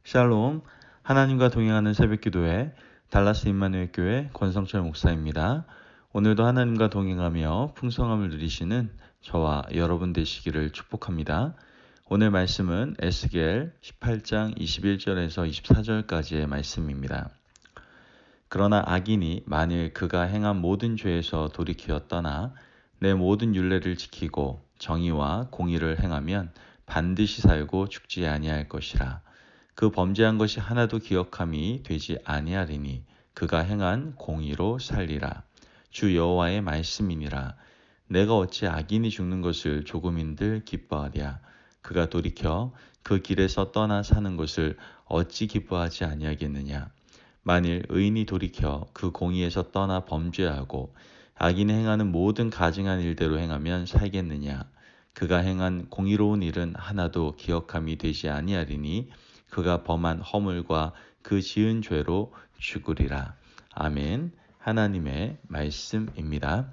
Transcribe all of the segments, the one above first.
샬롬, 하나님과 동행하는 새벽기도회 달라스 임마누엘 교회 권성철 목사입니다. 오늘도 하나님과 동행하며 풍성함을 누리시는 저와 여러분 되시기를 축복합니다. 오늘 말씀은 에스겔 18장 21절에서 24절까지의 말씀입니다. 그러나 악인이 만일 그가 행한 모든 죄에서 돌이켜 떠나 내 모든 율례를 지키고 정의와 공의를 행하면 반드시 살고 죽지 아니할 것이라. 그 범죄한 것이 하나도 기억함이 되지 아니하리니 그가 행한 공의로 살리라. 주 여호와의 말씀이니라. 내가 어찌 악인이 죽는 것을 조금인들 기뻐하랴. 그가 돌이켜 그 길에서 떠나 사는 것을 어찌 기뻐하지 아니하겠느냐. 만일 의인이 돌이켜 그 공의에서 떠나 범죄하고 악인이 행하는 모든 가증한 일대로 행하면 살겠느냐. 그가 행한 공의로운 일은 하나도 기억함이 되지 아니하리니 그가 범한 허물과 그 지은 죄로 죽으리라. 아멘. 하나님의 말씀입니다.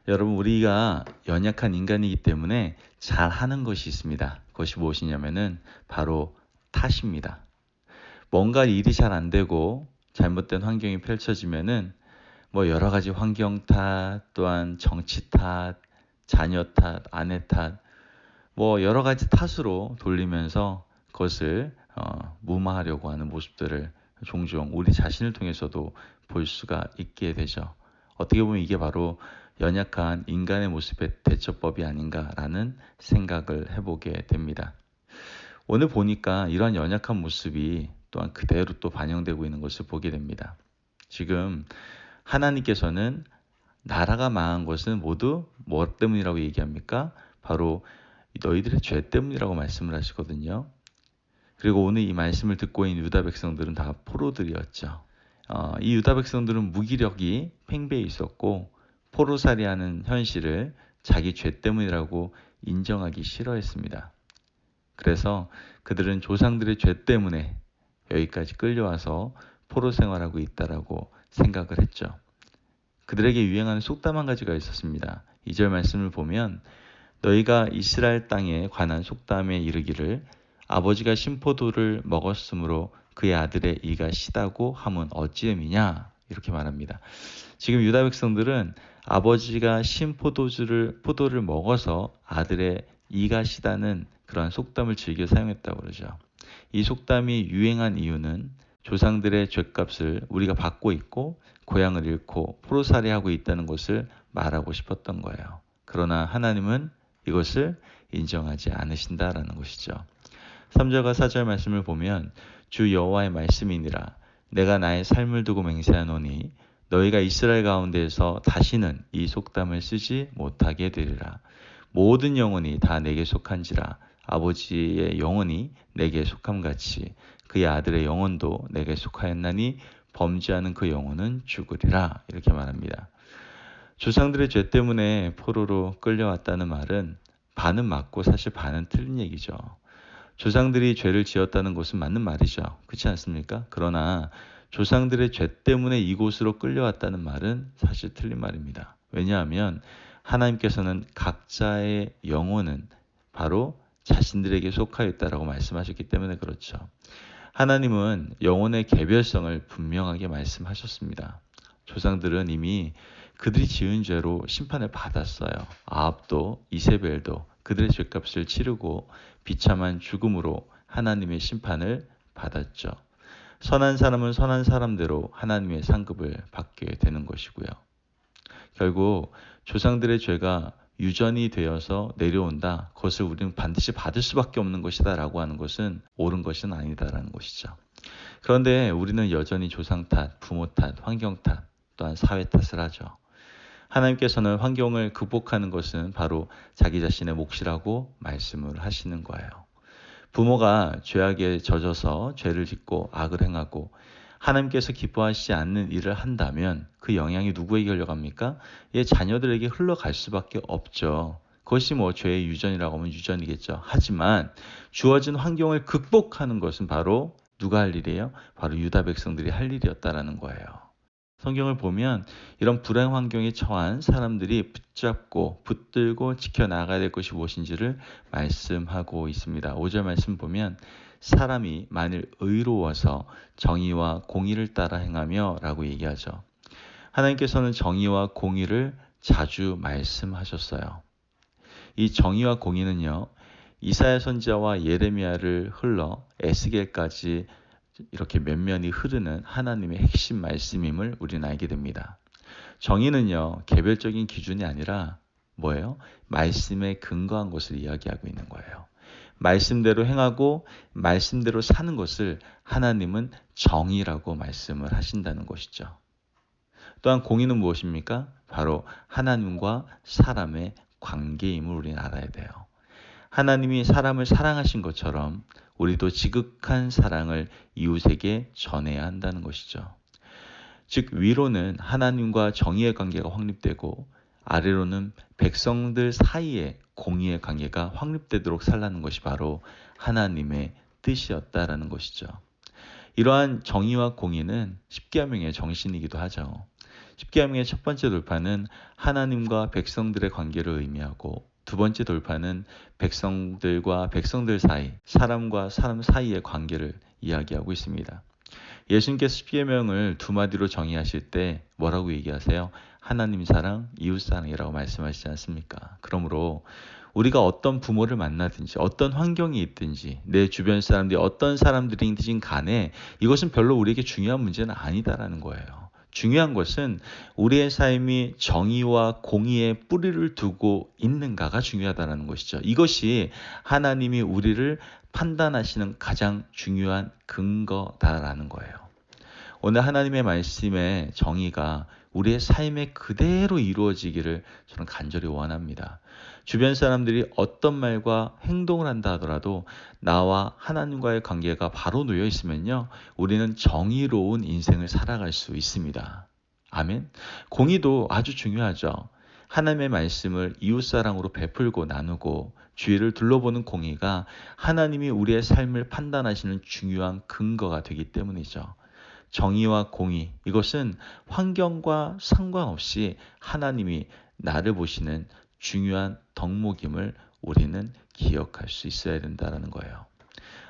여러분, 우리가 연약한 인간이기 때문에 잘하는 것이 있습니다. 그것이 무엇이냐면은 바로 탓입니다. 뭔가 일이 잘 안 되고 잘못된 환경이 펼쳐지면은 여러 가지 환경 탓, 또한 정치 탓, 자녀 탓, 아내 탓, 여러 가지 탓으로 돌리면서 그것을 무마하려고 하는 모습들을 종종 우리 자신을 통해서도 볼 수가 있게 되죠. 어떻게 보면 이게 바로 연약한 인간의 모습의 대처법이 아닌가라는 생각을 해보게 됩니다. 오늘 보니까 이러한 연약한 모습이 또한 그대로 또 반영되고 있는 것을 보게 됩니다. 지금 하나님께서는 나라가 망한 것은 모두 뭐 때문이라고 얘기합니까? 바로 너희들의 죄 때문이라고 말씀을 하시거든요. 그리고 오늘 이 말씀을 듣고 있는 유다 백성들은 다 포로들이었죠. 이 유다 백성들은 무기력이 팽배해 있었고 포로살이하는 현실을 자기 죄 때문이라고 인정하기 싫어했습니다. 그래서 그들은 조상들의 죄 때문에 여기까지 끌려와서 포로 생활하고 있다라고 생각을 했죠. 그들에게 유행하는 속담 한 가지가 있었습니다. 2절 말씀을 보면 너희가 이스라엘 땅에 관한 속담에 이르기를 아버지가 신포도를 먹었으므로 그의 아들의 이가 시다고 함은 어찌됨이냐 이렇게 말합니다. 지금 유다 백성들은 아버지가 포도를 먹어서 아들의 이가 시다는 그러한 속담을 즐겨 사용했다고 그러죠. 이 속담이 유행한 이유는 조상들의 죗값을 우리가 받고 있고 고향을 잃고 포로살이하고 있다는 것을 말하고 싶었던 거예요. 그러나 하나님은 이것을 인정하지 않으신다라는 것이죠. 3절과 4절 말씀을 보면 주 여호와의 말씀이니라. 내가 나의 삶을 두고 맹세하노니 너희가 이스라엘 가운데에서 다시는 이 속담을 쓰지 못하게 되리라. 모든 영혼이 다 내게 속한지라. 아버지의 영혼이 내게 속함같이 그의 아들의 영혼도 내게 속하였나니 범죄하는 그 영혼은 죽으리라. 이렇게 말합니다. 조상들의 죄 때문에 포로로 끌려왔다는 말은 반은 맞고 사실 반은 틀린 얘기죠. 조상들이 죄를 지었다는 것은 맞는 말이죠. 그렇지 않습니까? 그러나 조상들의 죄 때문에 이곳으로 끌려왔다는 말은 사실 틀린 말입니다. 왜냐하면 하나님께서는 각자의 영혼은 바로 자신들에게 속하였다라고 말씀하셨기 때문에 그렇죠. 하나님은 영혼의 개별성을 분명하게 말씀하셨습니다. 조상들은 이미 그들이 지은 죄로 심판을 받았어요. 아합도 이세벨도 그들의 죄값을 치르고 비참한 죽음으로 하나님의 심판을 받았죠. 선한 사람은 선한 사람대로 하나님의 상급을 받게 되는 것이고요. 결국 조상들의 죄가 유전이 되어서 내려온다. 그것을 우리는 반드시 받을 수밖에 없는 것이다 라고 하는 것은 옳은 것은 아니다라는 것이죠. 그런데 우리는 여전히 조상 탓, 부모 탓, 환경 탓, 또한 사회 탓을 하죠. 하나님께서는 환경을 극복하는 것은 바로 자기 자신의 몫이라고 말씀을 하시는 거예요. 부모가 죄악에 젖어서 죄를 짓고 악을 행하고 하나님께서 기뻐하시지 않는 일을 한다면 그 영향이 누구에게 흘러갑니까? 자녀들에게 흘러갈 수밖에 없죠. 그것이 죄의 유전이라고 하면 유전이겠죠. 하지만 주어진 환경을 극복하는 것은 바로 누가 할 일이에요? 바로 유다 백성들이 할 일이었다라는 거예요. 성경을 보면 이런 불행 환경에 처한 사람들이 붙잡고 붙들고 지켜나가야 될 것이 무엇인지를 말씀하고 있습니다. 5절 말씀 보면 사람이 만일 의로워서 정의와 공의를 따라 행하며 라고 얘기하죠. 하나님께서는 정의와 공의를 자주 말씀하셨어요. 이 정의와 공의는요, 이사야 선지자와 예레미야를 흘러 에스겔까지 이렇게 면면이 흐르는 하나님의 핵심 말씀임을 우리는 알게 됩니다. 정의는요, 개별적인 기준이 아니라 뭐예요? 말씀에 근거한 것을 이야기하고 있는 거예요. 말씀대로 행하고 말씀대로 사는 것을 하나님은 정의라고 말씀을 하신다는 것이죠. 또한 공의는 무엇입니까? 바로 하나님과 사람의 관계임을 우리는 알아야 돼요. 하나님이 사람을 사랑하신 것처럼 우리도 지극한 사랑을 이웃에게 전해야 한다는 것이죠. 즉 위로는 하나님과 정의의 관계가 확립되고 아래로는 백성들 사이에 공의의 관계가 확립되도록 살라는 것이 바로 하나님의 뜻이었다라는 것이죠. 이러한 정의와 공의는 십계명의 정신이기도 하죠. 십계명의 첫 번째 돌파는 하나님과 백성들의 관계를 의미하고 두 번째 돌파는 백성들과 백성들 사이, 사람과 사람 사이의 관계를 이야기하고 있습니다. 예수님께서 십계명을 두 마디로 정의하실 때 뭐라고 얘기하세요? 하나님 사랑, 이웃 사랑이라고 말씀하시지 않습니까? 그러므로 우리가 어떤 부모를 만나든지 어떤 환경이 있든지 내 주변 사람들이 어떤 사람들이든 간에 이것은 별로 우리에게 중요한 문제는 아니다라는 거예요. 중요한 것은 우리의 삶이 정의와 공의의 뿌리를 두고 있는가가 중요하다는 것이죠. 이것이 하나님이 우리를 판단하시는 가장 중요한 근거다라는 거예요. 오늘 하나님의 말씀의 정의가 우리의 삶에 그대로 이루어지기를 저는 간절히 원합니다. 주변 사람들이 어떤 말과 행동을 한다 하더라도 나와 하나님과의 관계가 바로 놓여 있으면요, 우리는 정의로운 인생을 살아갈 수 있습니다. 아멘. 공의도 아주 중요하죠. 하나님의 말씀을 이웃사랑으로 베풀고 나누고 주위를 둘러보는 공의가 하나님이 우리의 삶을 판단하시는 중요한 근거가 되기 때문이죠. 정의와 공의, 이것은 환경과 상관없이 하나님이 나를 보시는 중요한 덕목임을 우리는 기억할 수 있어야 된다는 거예요.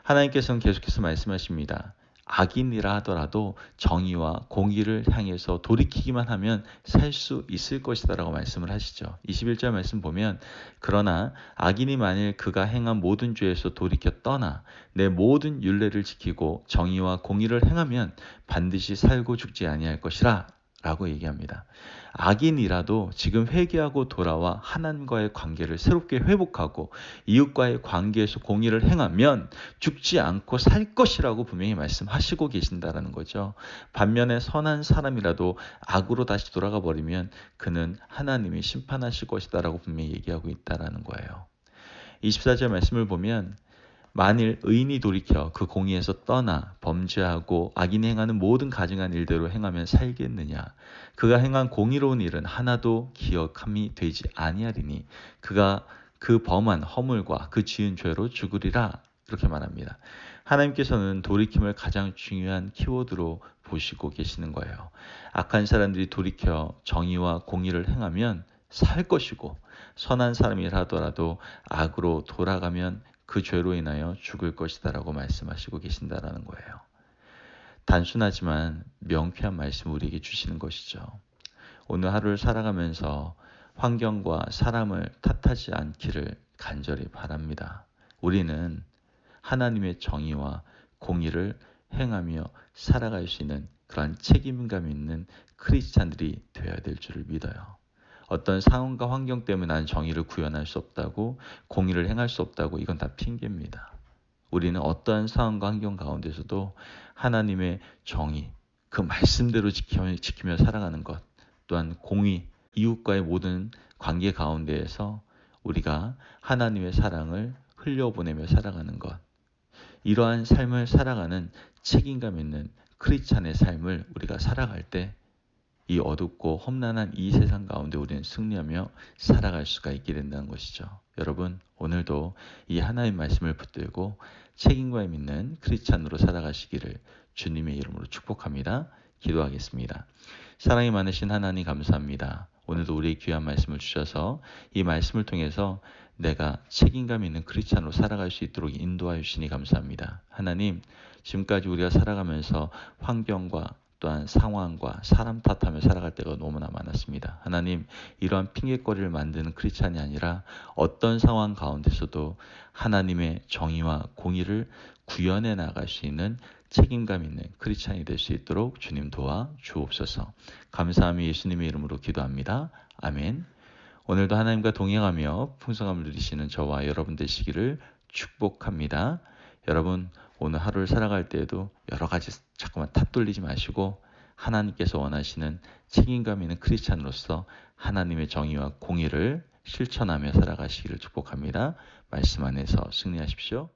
하나님께서는 계속해서 말씀하십니다. 악인이라 하더라도 정의와 공의를 향해서 돌이키기만 하면 살 수 있을 것이다라고 말씀을 하시죠. 21절 말씀 보면 그러나 악인이 만일 그가 행한 모든 죄에서 돌이켜 떠나 내 모든 율례를 지키고 정의와 공의를 행하면 반드시 살고 죽지 아니할 것이라 라고 얘기합니다. 악인이라도 지금 회개하고 돌아와 하나님과의 관계를 새롭게 회복하고 이웃과의 관계에서 공의를 행하면 죽지 않고 살 것이라고 분명히 말씀하시고 계신다라는 거죠. 반면에 선한 사람이라도 악으로 다시 돌아가 버리면 그는 하나님이 심판하실 것이다라고 분명히 얘기하고 있다라는 거예요. 24절 말씀을 보면 만일 의인이 돌이켜 그 공의에서 떠나 범죄하고 악인이 행하는 모든 가증한 일대로 행하면 살겠느냐? 그가 행한 공의로운 일은 하나도 기억함이 되지 아니하리니 그가 그 범한 허물과 그 지은 죄로 죽으리라. 이렇게 말합니다. 하나님께서는 돌이킴을 가장 중요한 키워드로 보시고 계시는 거예요. 악한 사람들이 돌이켜 정의와 공의를 행하면 살 것이고 선한 사람이라 하더라도 악으로 돌아가면 그 죄로 인하여 죽을 것이다라고 말씀하시고 계신다라는 거예요. 단순하지만 명쾌한 말씀 우리에게 주시는 것이죠. 오늘 하루를 살아가면서 환경과 사람을 탓하지 않기를 간절히 바랍니다. 우리는 하나님의 정의와 공의를 행하며 살아갈 수 있는 그러한 책임감 있는 크리스찬들이 되어야 될 줄을 믿어요. 어떤 상황과 환경 때문에 나는 정의를 구현할 수 없다고 공의를 행할 수 없다고 이건 다 핑계입니다. 우리는 어떠한 상황과 환경 가운데서도 하나님의 정의, 그 말씀대로 지키며 살아가는 것, 또한 공의, 이웃과의 모든 관계 가운데에서 우리가 하나님의 사랑을 흘려보내며 살아가는 것, 이러한 삶을 살아가는 책임감 있는 크리스찬의 삶을 우리가 살아갈 때 이 어둡고 험난한 이 세상 가운데 우리는 승리하며 살아갈 수가 있게 된다는 것이죠. 여러분, 오늘도 이 하나님의 말씀을 붙들고 책임감 있는 크리스찬으로 살아가시기를 주님의 이름으로 축복합니다. 기도하겠습니다. 사랑이 많으신 하나님 감사합니다. 오늘도 우리의 귀한 말씀을 주셔서 이 말씀을 통해서 내가 책임감 있는 크리스찬으로 살아갈 수 있도록 인도하여 주시니 감사합니다. 하나님, 지금까지 우리가 살아가면서 환경과 또한 상황과 사람 탓하며 살아갈 때가 너무나 많았습니다. 하나님, 이러한 핑계거리를 만드는 크리스찬이 아니라 어떤 상황 가운데서도 하나님의 정의와 공의를 구현해 나갈 수 있는 책임감 있는 크리스찬이 될 수 있도록 주님 도와 주옵소서. 감사함이 예수님의 이름으로 기도합니다. 아멘. 오늘도 하나님과 동행하며 풍성함을 누리시는 저와 여러분 되시기를 축복합니다. 여러분, 오늘 하루를 살아갈 때에도 여러 가지 자꾸만 탓 돌리지 마시고 하나님께서 원하시는 책임감 있는 크리스찬으로서 하나님의 정의와 공의를 실천하며 살아가시기를 축복합니다. 말씀 안에서 승리하십시오.